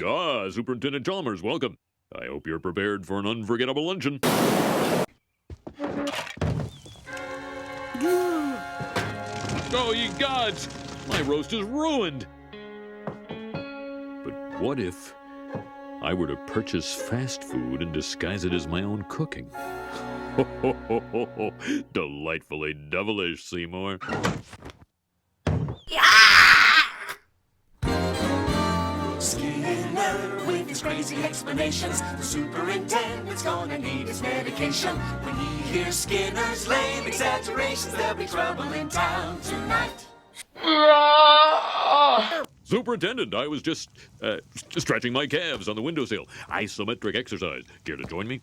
Ah, Superintendent Chalmers, welcome. I hope you're prepared for an unforgettable luncheon. Oh, ye gods! My roast is ruined! But what if I were to purchase fast food and disguise it as my own cooking? Ho, ho, ho, ho, ho. Delightfully devilish, Seymour. Skinner with his crazy explanations. The superintendent's gonna need his medication. When he hears Skinner's lame exaggerations, there'll be trouble in town tonight. Superintendent, I was just stretching my calves on the windowsill. Isometric exercise. Care to join me?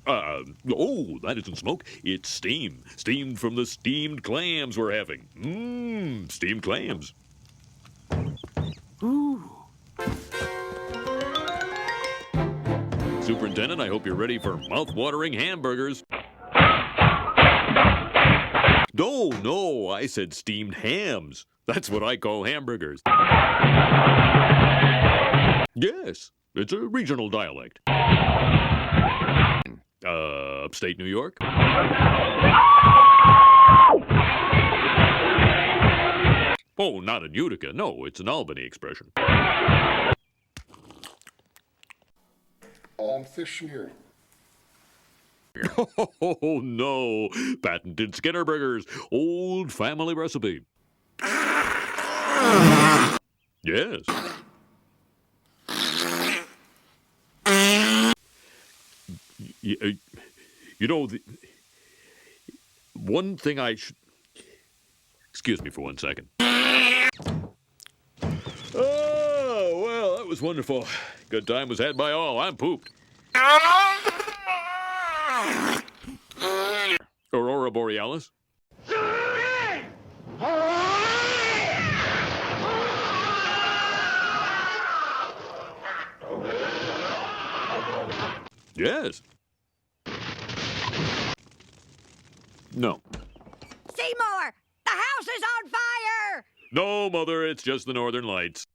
Oh, that isn't smoke. It's steam. Steamed from the steamed clams we're having. Mmm, steamed clams. Ooh. Superintendent, I hope you're ready for mouth-watering hamburgers. No, I said steamed hams. That's what I call hamburgers. Yes, it's a regional dialect. Upstate New York? Oh, not in Utica. No, it's an Albany expression. Fish here. Oh, no. Patented Skinner burgers. Old family recipe. Yes. You know, one thing I should... Excuse me for 1 second. Oh, well, that was wonderful. Good time was had by all. I'm pooped. Aurora Borealis? Yes. No. Seymour! The house is on fire! No, Mother, it's just the Northern Lights.